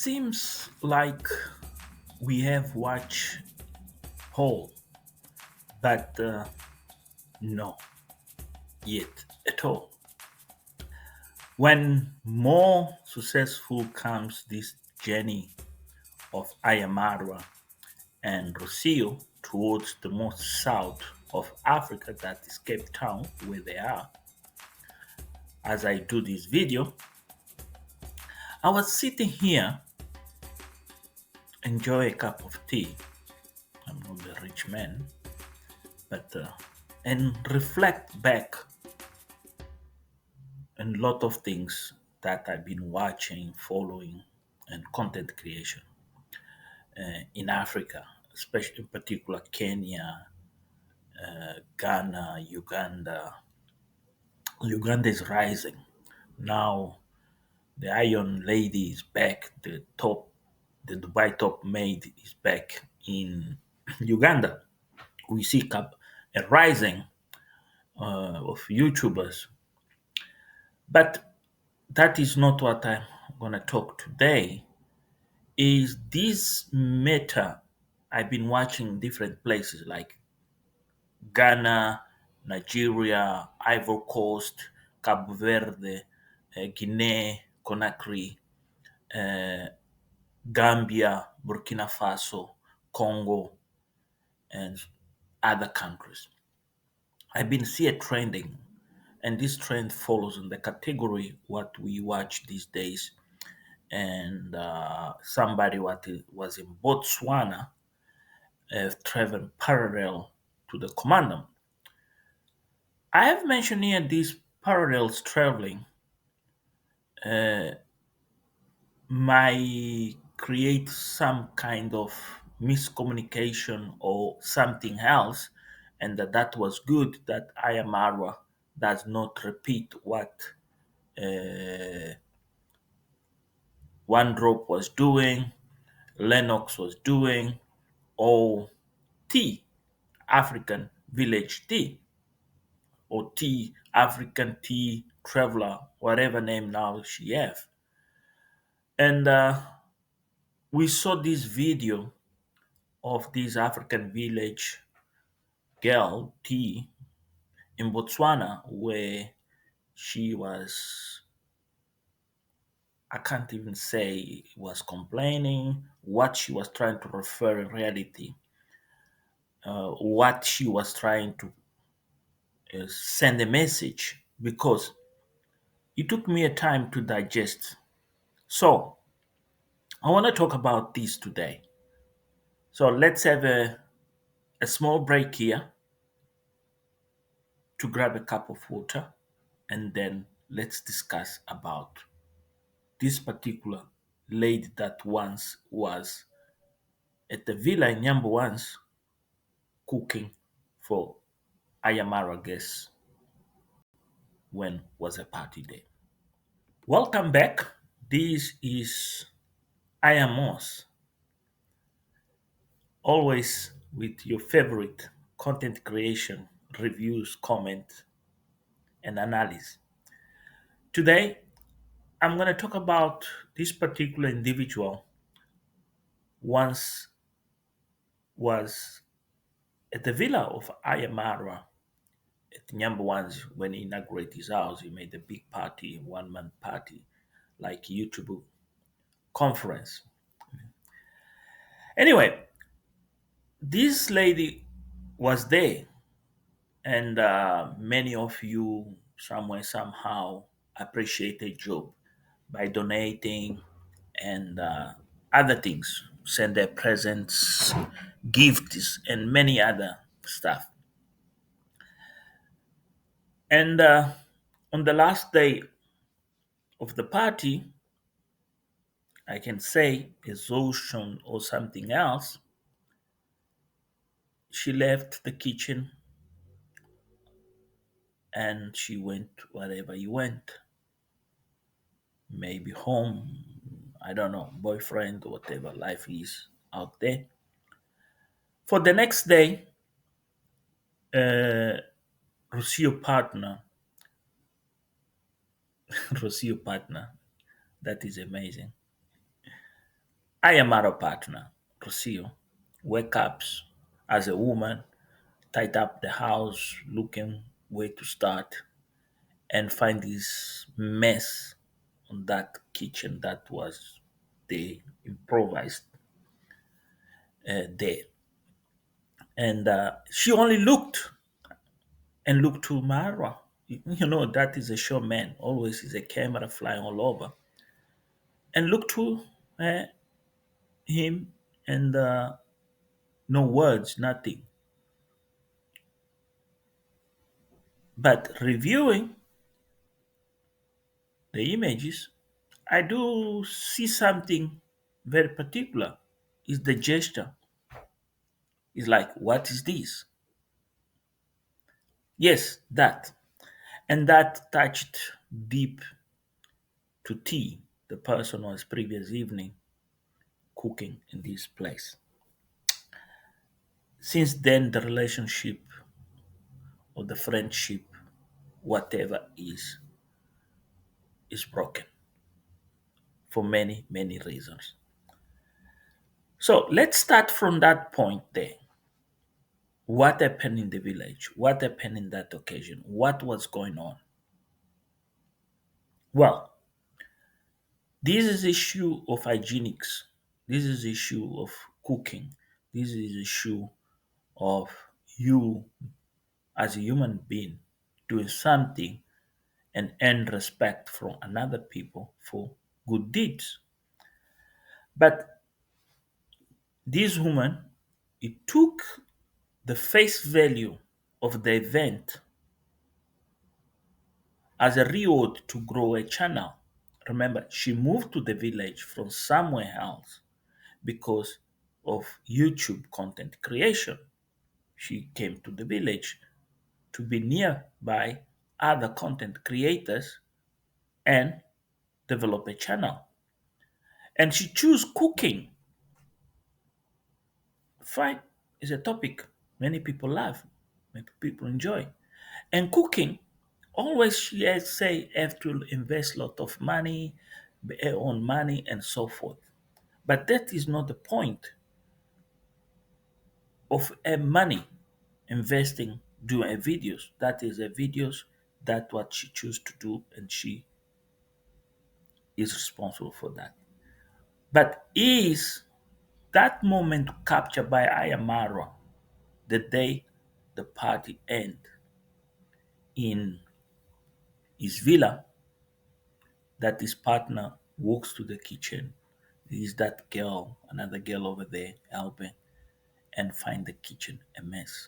Seems like we have watched whole, but no, yet at all. When more successful comes this journey of Ayamarwa and Rocio towards the most south of Africa, that is Cape Town, where they are, as I do this video, I was sitting here, enjoy a cup of tea. I'm not a rich man, but and reflect back and lot of things that I've been watching, following, and content creation in Africa, especially in particular Kenya, Ghana, Uganda. Uganda is rising now. The Iron Lady is back. The Dubai top maid is back in Uganda. We see a rising of YouTubers, but that is not what I'm gonna talk today. Is this matter I've been watching different places like Ghana, Nigeria, Ivory Coast, Cabo Verde, Guinea, Conakry, uh, Gambia, Burkina Faso, Congo, and other countries. I've been seeing trending, and this trend follows in the category what we watch these days. And somebody what was in Botswana traveling parallel to the commandant. I have mentioned here these parallels traveling might create some kind of miscommunication or something else, and that was good that Ayamarwa does not repeat what uh, One Drop was doing, Lennox was doing, or T, African Village Tea, or T, African Tea Traveler, whatever name now she have. And we saw this video of this African village girl, T, in Botswana, where she was, I can't even say, was complaining, what she was trying to refer in reality, what she was trying to send a message, because it took me a time to digest. So, I want to talk about this today. So, let's have a small break here to grab a cup of water, and then let's discuss about this particular lady that once was at the villa in Yambo once cooking for Ayamara guests when was a party day. Welcome back. This is Ayamos, always with your favorite content creation, reviews, comment, and analysis. Today, I'm going to talk about this particular individual once was at the villa of Ayamara at Nyambwan's when he inaugurated his house. He made a big party, 1 month party, like YouTube conference. Anyway, this lady was there, and many of you somewhere somehow appreciated Job by donating and other things, send their presents, gifts, and many other stuff. And on the last day of the party, I can say exhaustion or something else, she left the kitchen and she went wherever you went, maybe home, I don't know, boyfriend, or whatever life is out there. For the next day, uh, Rocio partner, Rocio partner, that is amazing. I am our partner, Rocio, wake up as a woman, tidy up the house, looking where to start, and find this mess on that kitchen that was they improvised there. And she only looked and looked to Mara. You know, that is a show man. Always is a camera flying all over. And looked to uh, him and no words, nothing. But reviewing the images, I do see something very particular. Is the gesture. It's like, what is this? Yes, that. And that touched deep to T, the person was previous evening cooking in this place. Since then, the relationship or the friendship, whatever is broken for many, many reasons. So let's start from that point there. What happened in the village? What happened in that occasion? What was going on? Well, this is issue of hygienics. This is issue of cooking. This is issue of you as a human being doing something and earn respect from another people for good deeds. But this woman, it took the face value of the event as a reward to grow a channel. Remember, she moved to the village from somewhere else because of YouTube content creation. She came to the village to be nearby other content creators and develop a channel. And she chose cooking. Fine is a topic many people love, many people enjoy. And cooking, always she has say have to invest a lot of money, own money, and so forth. But that is not the point of a money investing doing a videos. That is a videos that what she choose to do, and she is responsible for that. But is that moment captured by Ayamara the day the party end in his villa that his partner walks to the kitchen. Is that girl, another girl over there helping and find the kitchen a mess.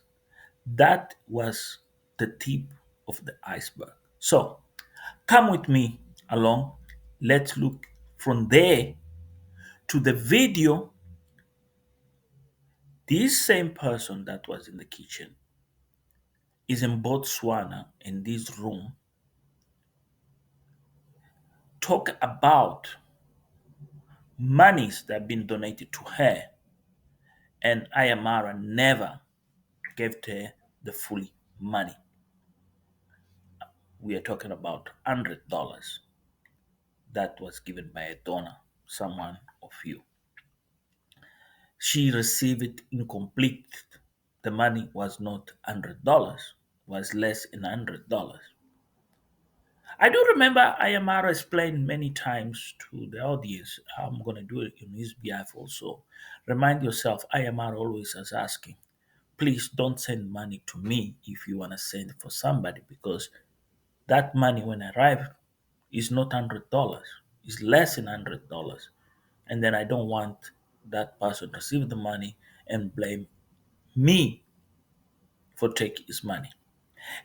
That was the tip of the iceberg. So come with me along. Let's look from there to the video. This same person that was in the kitchen is in Botswana in this room. Talk about monies that have been donated to her, and Ayamara never gave her the full money. We are talking about $100 that was given by a donor, someone of you. She received it incomplete. The money was not $100, was less than $100. I do remember Ayamara explained many times to the audience. I'm going to do it on his behalf also. Remind yourself, Ayamara always is asking, please don't send money to me if you want to send for somebody, because that money when arrived is not $100, it's less than $100. And then I don't want that person to receive the money and blame me for taking his money.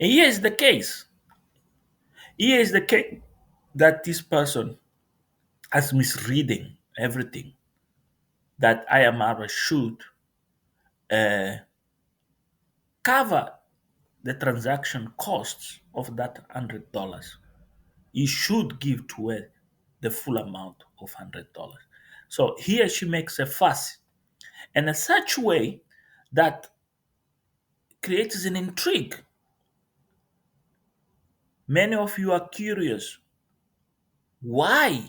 And here is the case. Here is the case that this person has misreading everything, that IMR should uh, cover the transaction costs of that $100. You should give to her the full amount of $100. So here she makes a fuss, and in such way that creates an intrigue. Many of you are curious why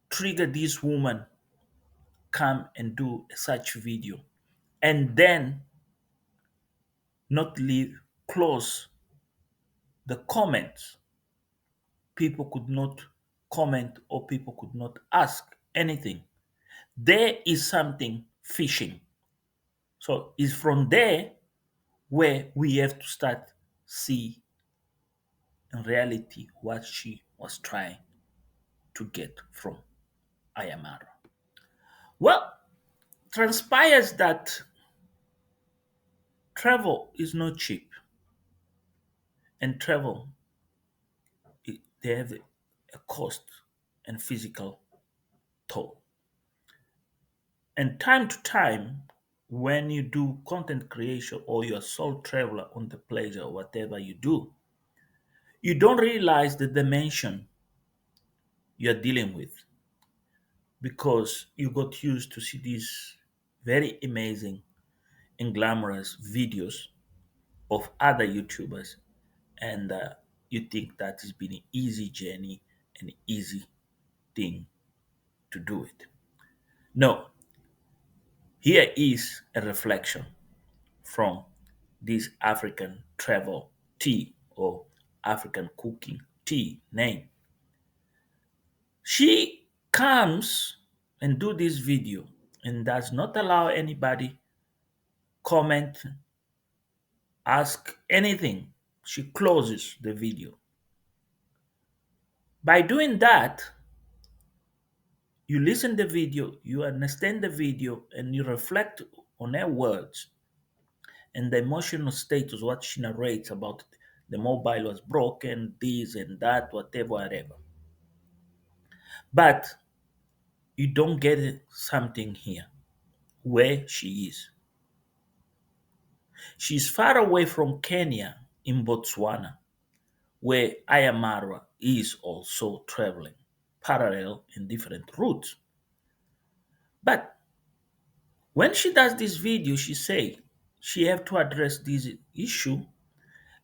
trigger this woman come and do such video and then not leave close the comments. People could not comment or people could not ask anything. There is something fishing. So it's from there where we have to start see in reality what she was trying to get from Ayamara. Well, transpires that travel is not cheap, and travel they have a cost and physical toll. And time to time, when you do content creation or you're a sole traveler on the pleasure or whatever you do, you don't realize the dimension you're dealing with because you got used to see these very amazing and glamorous videos of other YouTubers, and you think that has been an easy journey, an easy thing to do it. No, here is a reflection from this African travel tea or African cooking tea name. She comes and do this video and does not allow anybody comment, ask anything. She closes the video. By doing that, you listen the video, you understand the video, and you reflect on her words and the emotional status, what she narrates about the mobile was broken, this and that, whatever, whatever. But you don't get something here where she is. She's far away from Kenya in Botswana, where Ayamara is also traveling parallel in different routes. But when she does this video, she say she have to address this issue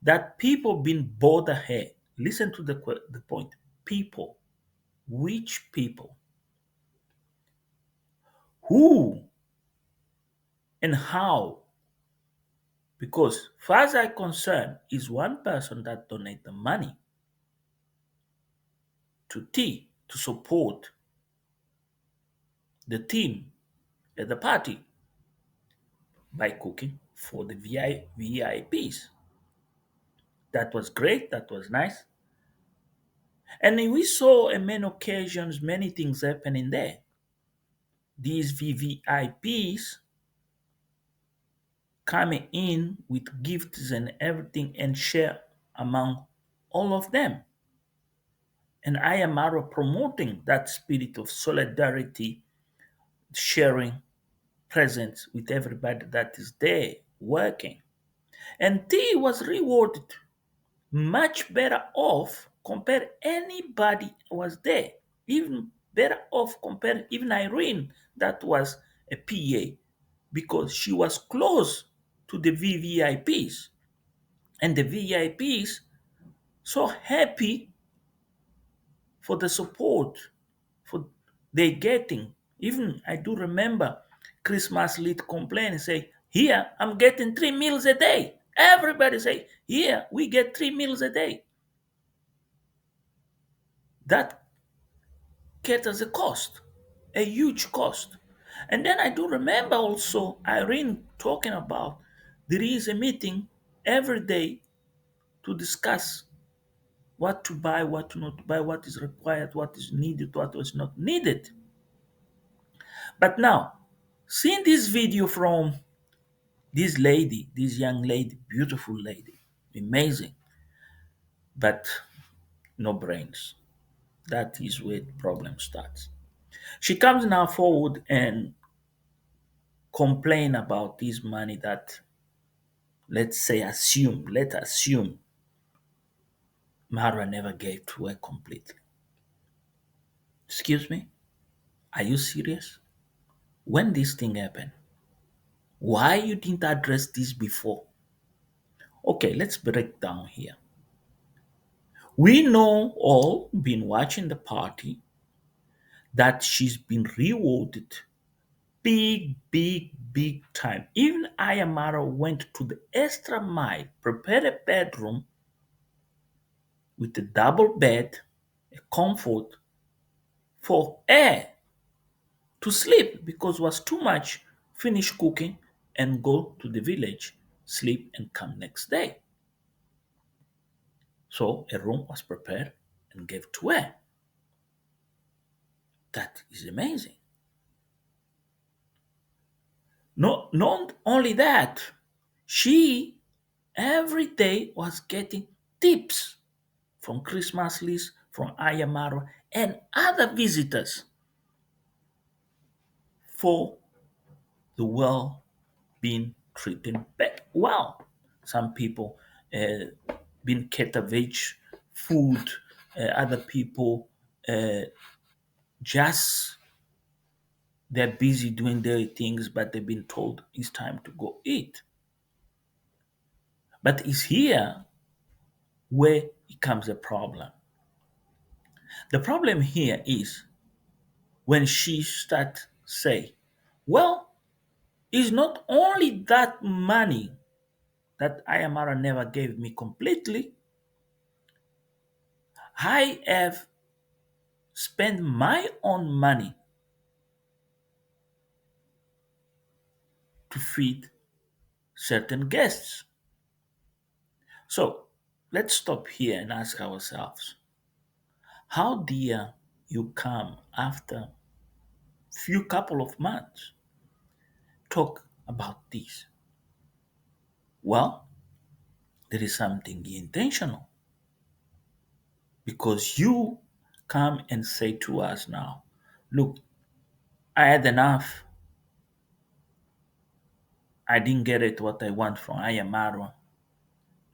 that people been bother her. Listen to the point. People. Which people? Who and how? Because far as I'm concerned, is one person that donate the money to T to support the team at the party by cooking for the VIPs. That was great. That was nice. And we saw on many occasions many things happening there. These VVIPs coming in with gifts and everything and share among all of them. And I am promoting that spirit of solidarity, sharing presence with everybody that is there working. And T was rewarded much better off compared anybody was there, even better off compared even Irene that was a PA because she was close to the VVIPs and the VIPs so happy for the support for they getting. Even I do remember Christmas lit complain and say, here I'm getting 3 meals a day. Everybody say, here we get 3 meals a day. That caters a cost, a huge cost. And then I do remember also Irene talking about there is a meeting every day to discuss what to buy, what to not buy, what is required, what is needed, what was not needed. But now, seeing this video from this lady, this young lady, beautiful lady, amazing, but no brains. That is where the problem starts. She comes now forward and complain about this money that let's assume Mara never gave to her completely. Excuse me? Are you serious? When this thing happened, why you didn't address this before? Okay, let's break down here. We know all been watching the party that she's been rewarded Big, big, big time. Even Ayamara went to the extra mile, prepared a bedroom with a double bed, a comfort for her to sleep because it was too much. Finish cooking and go to the village, sleep and come next day. So a room was prepared and gave to her. That is amazing. Not only that, she every day was getting tips from Christmas list, from Ayamaro, and other visitors for the well being treated well. Some people being catered food, other people just they're busy doing their things, but they've been told it's time to go eat. But it's here where it comes a problem. The problem here is when she start say, well, it's not only that money that Ayamara never gave me completely. I have spent my own money to feed certain guests. So let's stop here and ask ourselves, how dare you come after few couple of months talk about this? Well, there is something intentional because you come and say to us now, look, I had enough. I didn't get it what I want from Ayamaro.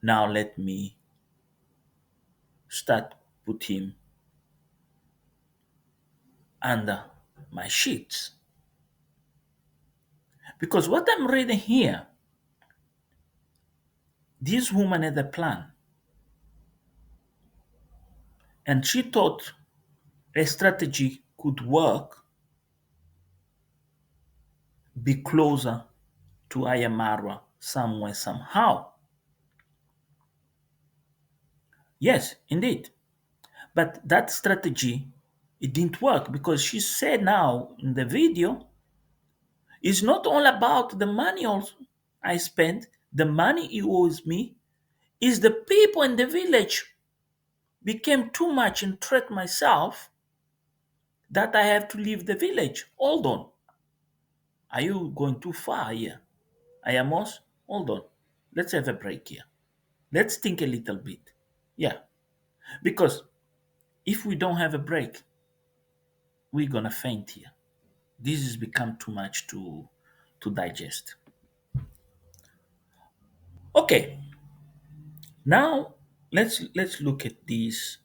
Now let me start put him under my sheets. Because what I'm reading here, this woman had a plan, and she thought a strategy could work, be closer to Ayamara somewhere, somehow. Yes, indeed. But that strategy, it didn't work because she said now in the video, it's not all about the money also I spent, the money he owes me, is the people in the village became too much and threat myself that I have to leave the village. Hold on. Are you going too far here? Ayamos, hold on. Let's have a break here. Let's think a little bit. Yeah. Because if we don't have a break, we're gonna faint here. This has become too much to digest. Okay, now let's look at this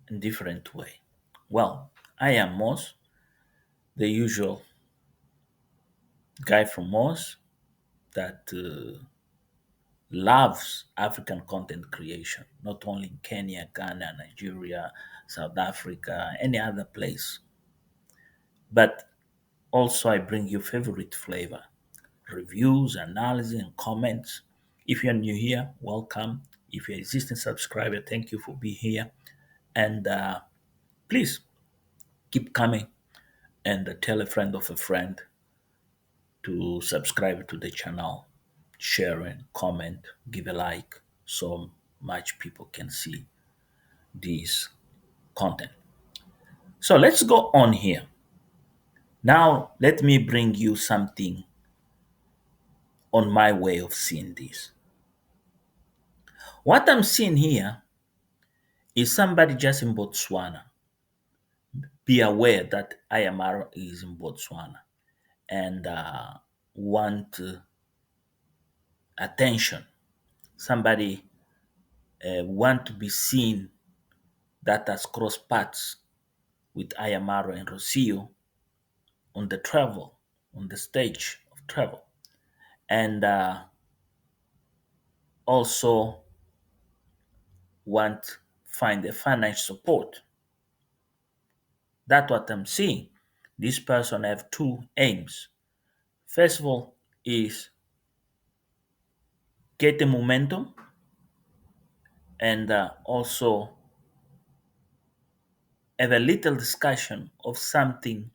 in different way. Well, I am Moss, the usual guy from Moss that loves African content creation, not only in Kenya, Ghana, Nigeria, South Africa, any other place, but also I bring you favorite flavor, reviews, analysis, and comments. If you're new here, welcome. If you're an existing subscriber, thank you for being here. And please keep coming and tell a friend of a friend to subscribe to the channel, share and comment, give a like so much people can see this content. So let's go on here. Now, let me bring you something on my way of seeing this. What I'm seeing here is somebody just in Botswana. Be aware that IMR is in Botswana and want attention. Somebody want to be seen that has crossed paths with Ayamaro and Rocio on the travel, on the stage of travel, and also want find a financial support. That's what I'm seeing. This person have two aims. First of all, is get the momentum and also have a little discussion of something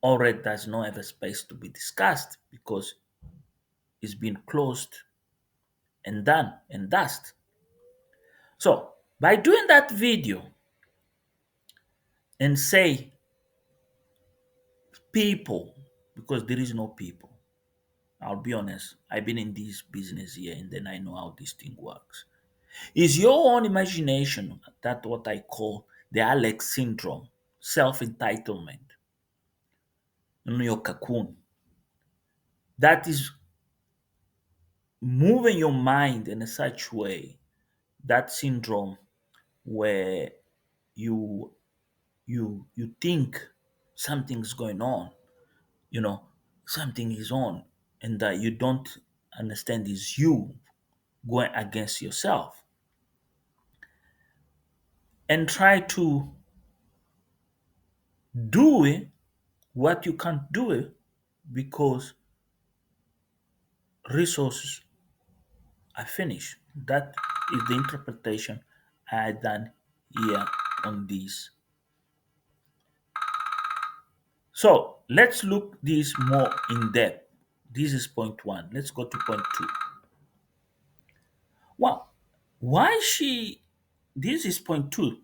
already does not have a space to be discussed because it's been closed and done and dust. So by doing that video and say people, because there is no people, I'll be honest, I've been in this business here and then I know how this thing works. Is your own imagination that what I call the Alex syndrome, self-entitlement, in your cocoon, that is moving your mind in a such way, that syndrome where you you think something's going on, you know, something is on, and that you don't understand is you going against yourself, and try to do it what you can't do it because resources are finished. That is the interpretation I done here on this. So let's look this more in depth. This is point one. Let's go to point two. Well, why she? This is point two.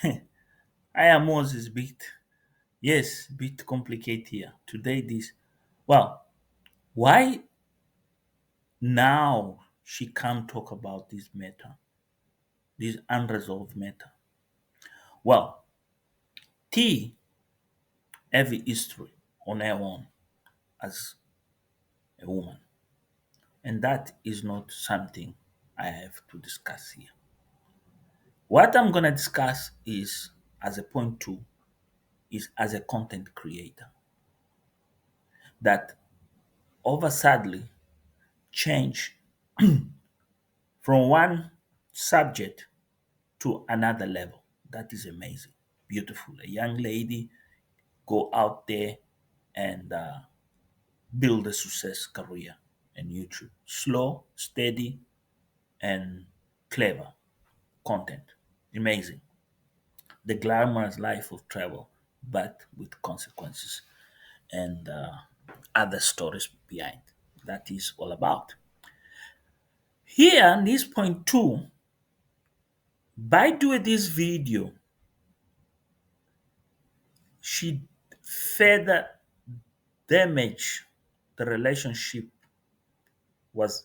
I am Moses bit. Yes, bit complicated here today. This. Well, why now she can't talk about this matter, this unresolved matter? Well, T have a history on her own as a woman, and that is not something I have to discuss here. What I'm gonna discuss is as a point two is as a content creator that over sadly change from one subject to another level. That is amazing, beautiful. A young lady go out there and build a success career in YouTube. Slow, steady, and clever content. Amazing. The glamorous life of travel, but with consequences and other stories behind. That is all about. Here, in this point two, by doing this video, she further damaged the relationship was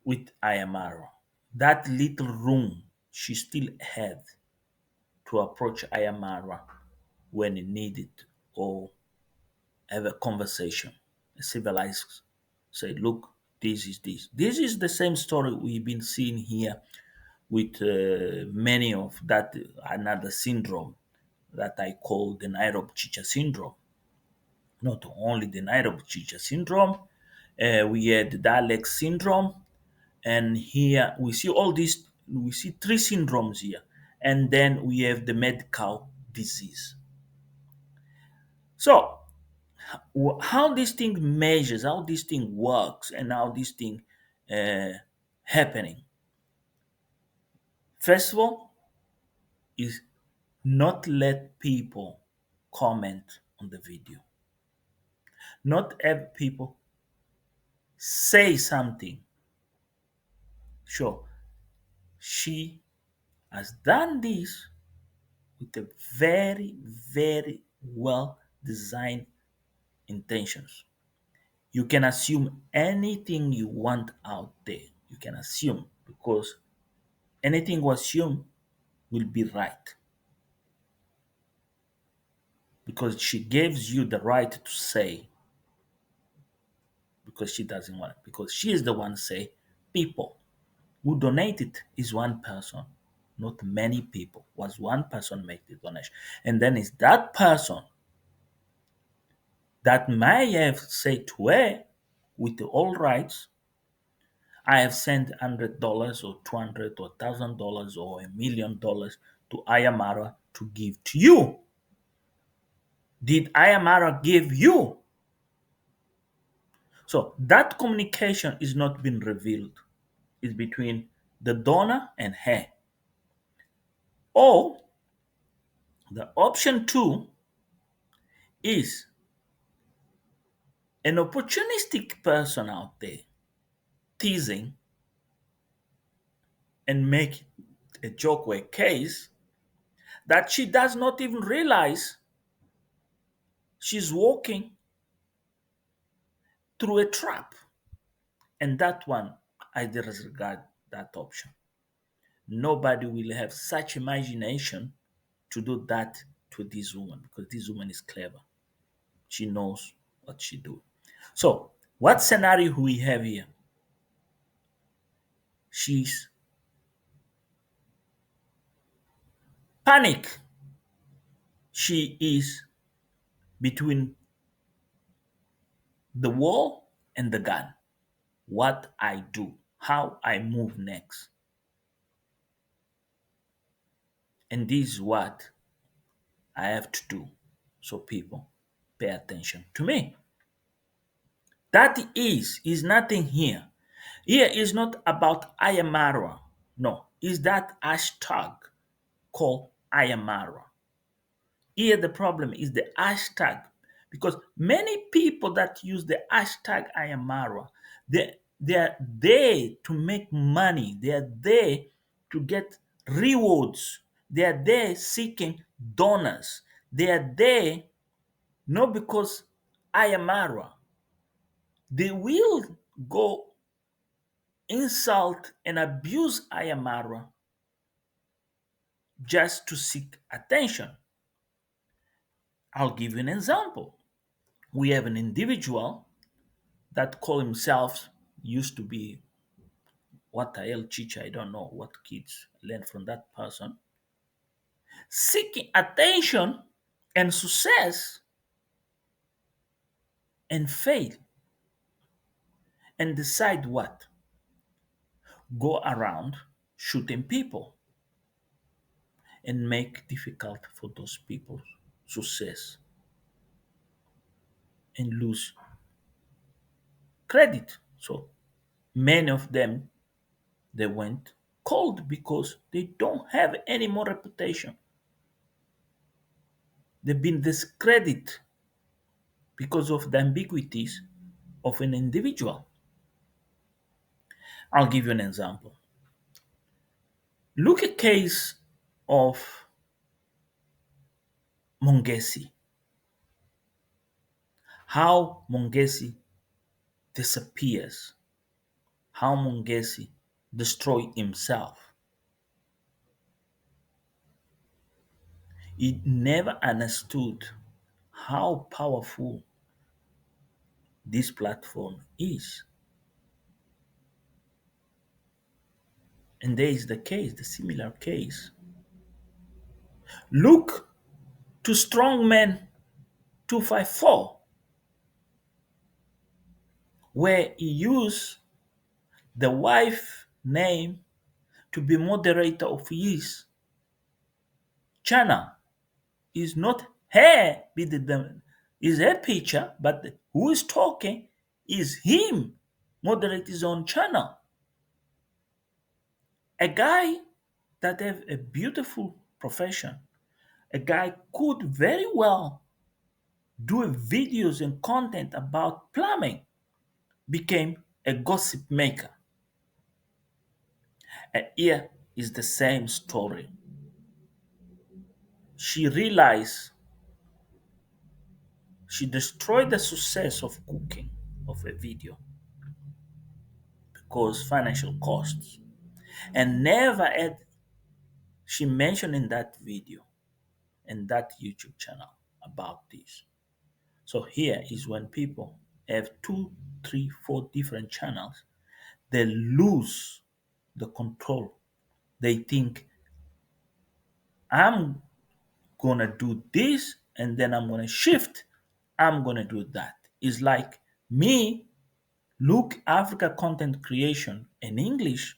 with Ayamaro. That little room she still had to approach Ayamara when it needed or have a conversation, a civilized say, look, this is this. This is the same story we've been seeing here with many of that another syndrome that I call the Nairobi Chicha syndrome. Not only the Nairobi Chicha syndrome, we had the Dalek syndrome, and here we see all these. We see three syndromes here, and then we have the medical disease. So, how this thing measures, how this thing works, and how this thing happening. First of all, is not let people comment on the video. Not have people say something. Sure, she has done this with a very, very well designed intentions. You can assume anything you want out there. You can assume because anything you assume will be right because she gives you the right to say because she doesn't want it because she is the one say people who donated is one person, not many people. Was one person make the donation, and then it's that person that may have said to her with all rights, I have sent $100 or 200 or $1,000 or $1,000,000 to Ayamara to give to you. did Ayamara give you? So that communication is not being revealed. It's between the donor and her. Or the option two is an opportunistic person out there teasing and make a joke or a case that she does not even realize she's walking through a trap. And that one, I disregard that option. Nobody will have such imagination to do that to this woman because this woman is clever. She knows what she do. So, what scenario we have here? She's panic. She is between the wall and the gun. What I do, how I move next. And this is what I have to do. So people pay attention to me. That is nothing here. Here is not about Ayamara. No, is that hashtag called Ayamara. Here the problem is the hashtag because many people that use the hashtag Ayamara, they are there to make money. They are there to get rewards. They are there seeking donors. They are there not because Ayamara. They will go insult and abuse Ayamara just to seek attention. I'll give you an example. We have an individual that call himself used to be what a teacher, I don't know what kids learn from that person, seeking attention and success and fail and decide what? Go around shooting people and make difficult for those people success and lose credit. So many of them they went cold because they don't have any more reputation. They've been discredited because of the ambiguities of an individual. I'll give you an example. Look at case of Mongesi. How Mongesi disappears. How Mongesi destroy himself. He never understood how powerful this platform is. And there is the case, the similar case. Look to Strongman 254, where he used the wife name to be moderator of his channel. Is not her, is her picture, but who is talking is him, moderate his own channel. A guy that have a beautiful profession, a guy could very well do videos and content about plumbing, became a gossip maker. And here is the same story. She realized she destroyed the success of cooking of a video because financial costs and never had she mentioned in that video and that YouTube channel about this. So here is when people have two, three, four different channels, they lose the control. They think I'm gonna do this and then I'm gonna shift, I'm gonna do that. It's like me look Africa content creation in English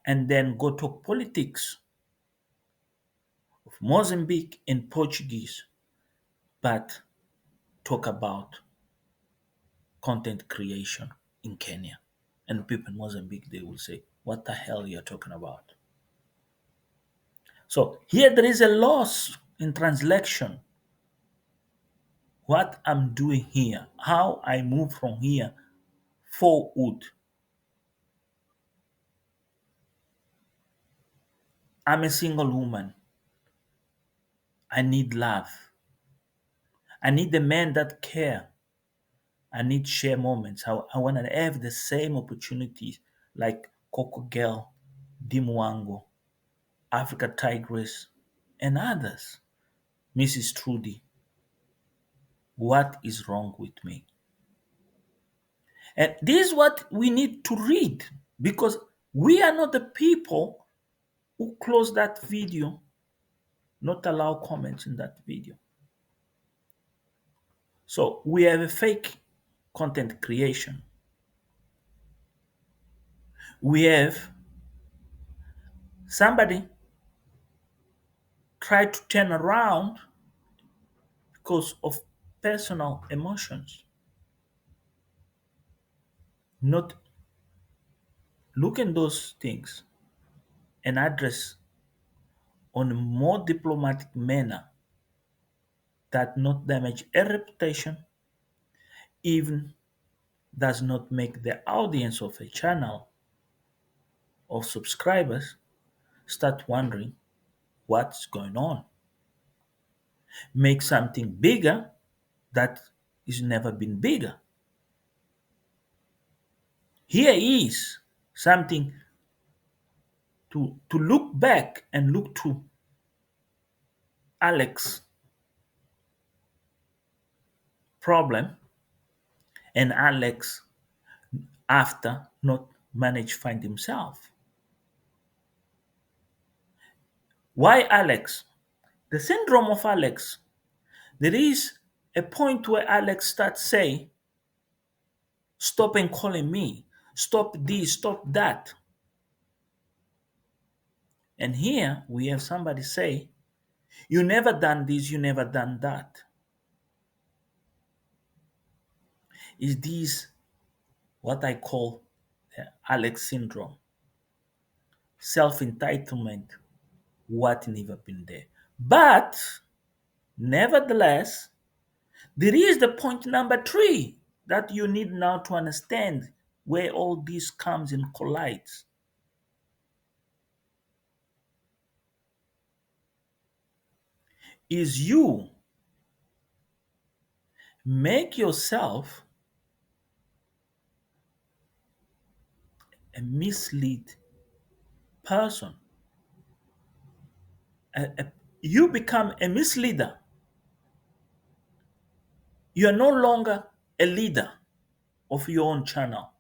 and then go talk politics of Mozambique in Portuguese. but talk about content creation in Kenya. And people in Mozambique, they will say, what the hell you're talking about? So here there is a loss in translation. What I'm doing here, how I move from here forward. I'm a single woman. I need love. I need the men that care. I need share moments. I want to have the same opportunities like Coco Girl, Dimwango, Africa Tigress, and others. Mrs. Trudy, what is wrong with me? And this is what we need to read because we are not the people who close that video, not allow comments in that video. So we have a fake content creation. We have somebody try to turn around because of personal emotions, not look at those things and address on a more diplomatic manner that not damage a reputation, even does not make the audience of a channel of subscribers start wondering what's going on. Make something bigger that is never been bigger. Here is something to look back and look to Alex problem and Alex after not manage find himself. Why Alex? The syndrome of Alex. There is a point where Alex starts saying, stop and calling me, stop this, stop that. And here we have somebody say, you never done this, you never done that. Is this what I call the Alex syndrome? Self-entitlement, what never been there. But nevertheless, there is the point number 3 that you need now to understand where all this comes and collides. Is you make yourself a mislead person. You become a misleader. You are no longer a leader of your own channel.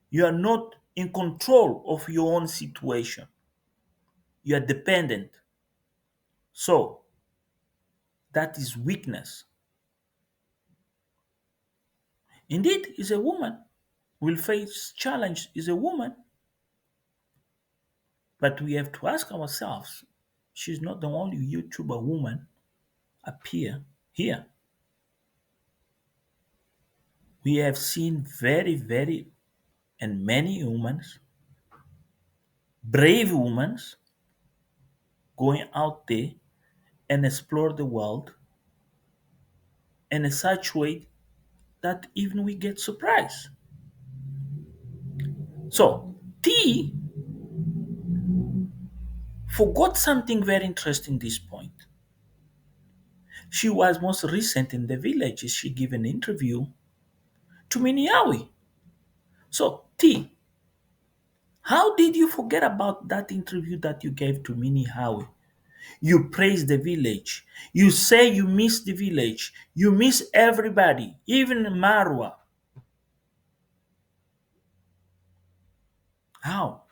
You are not in control of your own situation. You are dependent. So that is weakness. Indeed, is a woman will face challenge is a woman, but we have to ask ourselves, she's not the only YouTuber woman appear here. We have seen very and many humans, brave women, going out there and explore the world in such way that even we get surprised. So T forgot something very interesting this point. She was most recent in the village. She gave an interview to Miniawi. So T, how did you forget about that interview that you gave to Mini Howie? You praise the village. You say you miss the village. You miss everybody, even Marwa. How?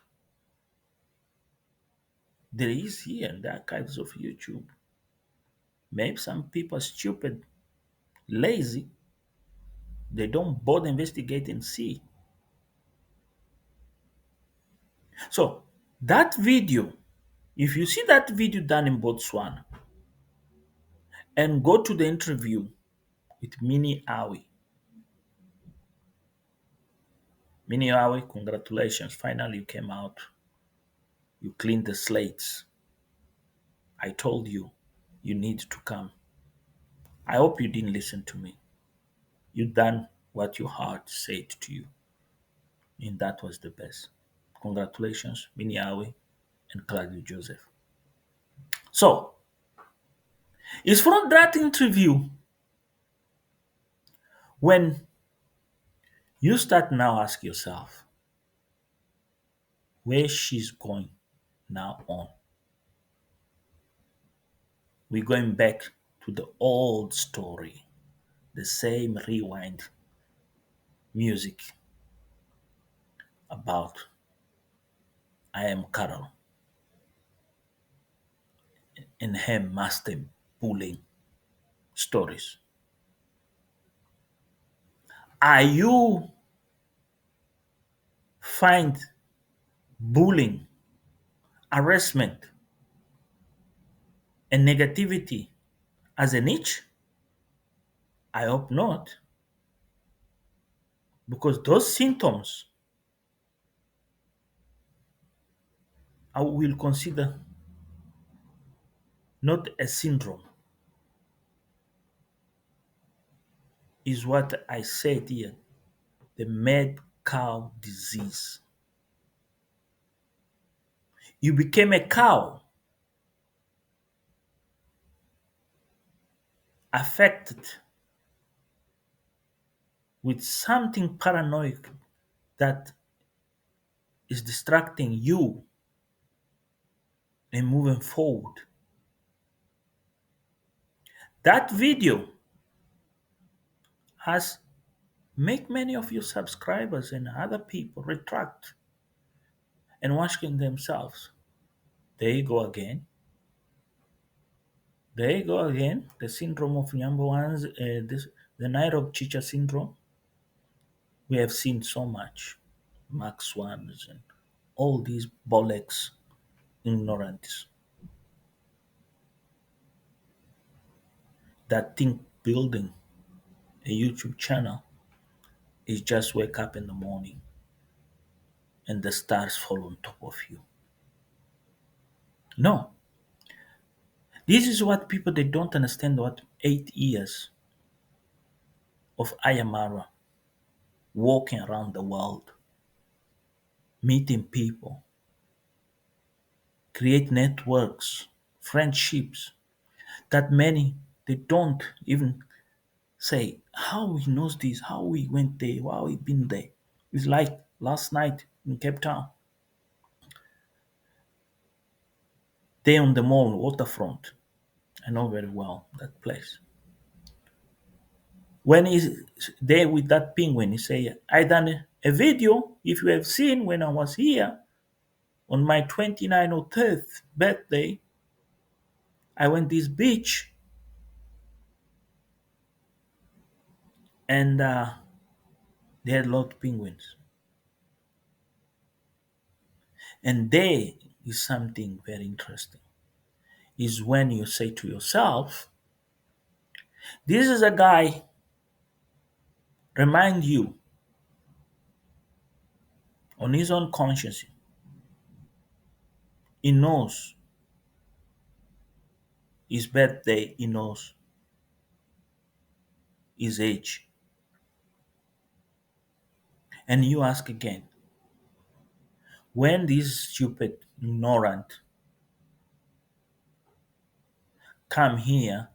There is here in the archives of YouTube. Maybe some people are stupid, lazy. They don't bother investigate and see. So that video, if you see that video done in Botswana, and go to the interview with Mini Awi. Mini Awi, congratulations. Finally, you came out. You cleaned the slates. I told you, you need to come. I hope you didn't listen to me. You done what your heart said to you, and that was the best. Congratulations, Mini Awi and Claudio Joseph. So, it's from that interview when you start now ask yourself where she's going now on. We're going back to the old story, the same rewind music about I am Carol and her master bullying stories. Are you find bullying, harassment, and negativity as a niche? I hope not, because those symptoms I will consider not a syndrome, is what I said here, the mad cow disease. You became a cow, affected with something paranoid that is distracting you and moving forward. That video has make many of your subscribers and other people retract and asking themselves, there you go again. There you go again. The syndrome of number one's the night of Chicha syndrome. We have seen so much. Max Swans and all these bollocks ignorants that think building a YouTube channel is just wake up in the morning and the stars fall on top of you. No. This is what people they don't understand what 8 years of Ayamara walking around the world, meeting people, create networks, friendships that many they don't even say how he knows this, how he went there, how he been there. It's like last night in Cape Town, there on the mall waterfront. I know very well that place. When he's there with that penguin, he say, I done a video, if you have seen when I was here on my 29th or 30th birthday, I went this beach and they had a lot of penguins. And there is something very interesting. Is when you say to yourself, this is a guy remind you on his own conscience. He knows his birthday, he knows his age. And you ask again, when this stupid ignorant come here,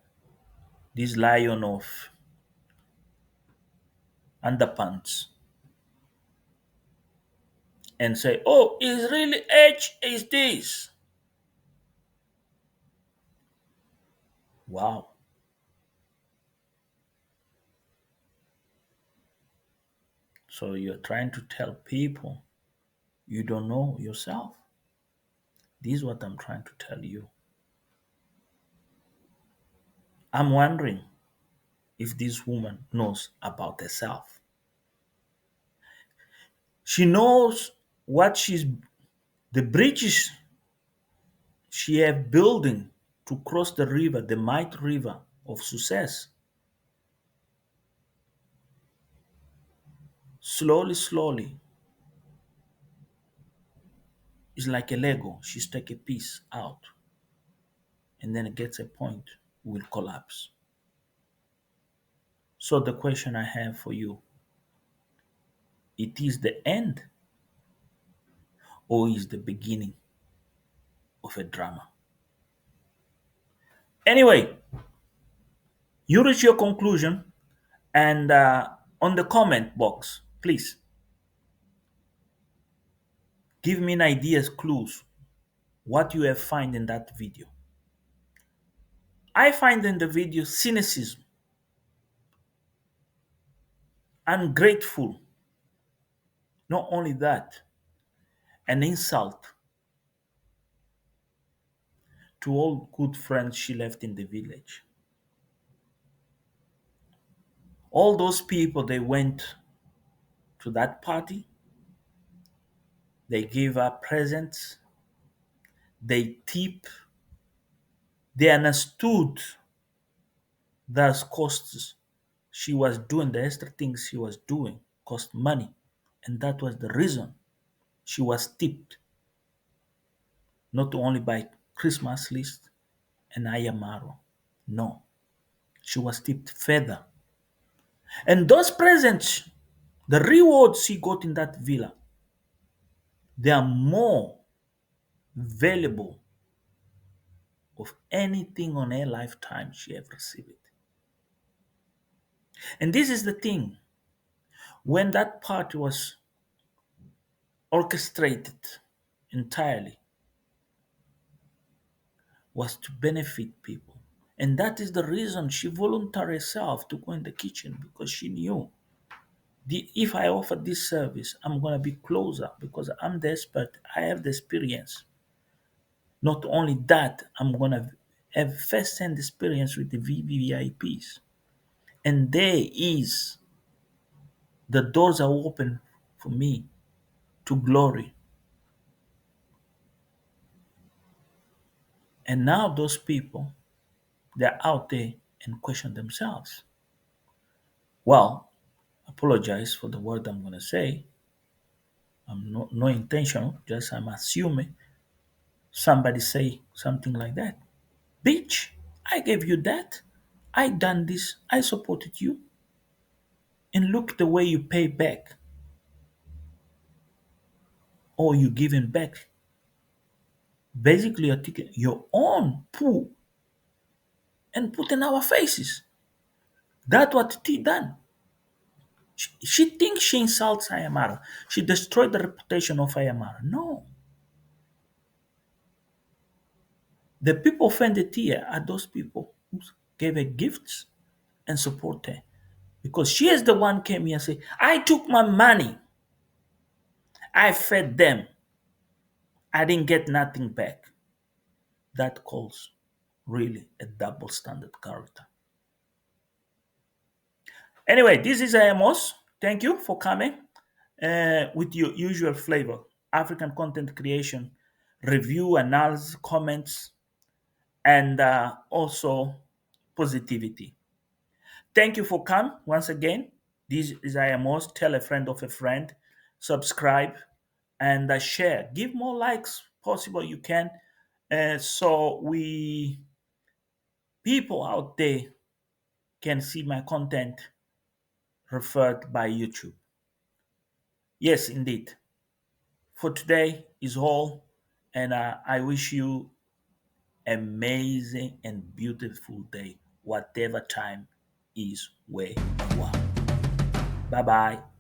this lion of underpants, and say, oh, his really age is this. Wow. So you're trying to tell people you don't know yourself. This is what I'm trying to tell you. I'm wondering if this woman knows about herself. She knows what she's the bridges she have building to cross the river, the might river of success. Slowly, slowly, it's like a Lego. She's take a piece out, and then it gets a point, will collapse. So the question I have for you, it is the end or is the beginning of a drama? Anyway, you reach your conclusion, and on the comment box, please give me an ideas, clues, what you have find in that video. I find in the video cynicism, ungrateful, not only that, an insult to all good friends she left in the village. All those people, they went to that party, they gave her presents, they tip, they understood those costs she was doing, the extra things she was doing cost money. And that was the reason she was tipped, not only by Christmas list and Ayamaro. No, she was tipped further. And those presents, the rewards she got in that villa, they are more valuable of anything on her lifetime she ever received. And this is the thing. When that party was orchestrated entirely, was to benefit people. And that is the reason she volunteered herself to go in the kitchen, because she knew if I offer this service, I'm going to be closer because I'm the expert. I have the experience. Not only that, I'm going to have first-hand experience with the VVIPs. And there is, the doors are open for me to glory. And now those people, they're out there and question themselves. Well, apologize for the word I'm going to say. I'm no intentional, just I'm assuming somebody say something like that. Bitch, I gave you that. I done this. I supported you. And look the way you pay back, or you giving back. Basically, you're taking your own poo and put in our faces. That's what T done. She thinks she insults Ayamara. She destroyed the reputation of Ayamara. No. The people offended here are those people who gave her gifts and support her. Because she is the one came here and said, I took my money. I fed them. I didn't get nothing back. That calls really a double standard character. Anyway, this is Amos. Thank you for coming with your usual flavor. African content creation, review, analysis, comments, and also positivity. Thank you for coming once again. This is Amos. Tell a friend of a friend. Subscribe and share. Give more likes possible you can. So we people out there can see my content referred by YouTube. Yes, indeed. For today is all, and I wish you amazing and beautiful day, whatever time is where you are. Bye bye.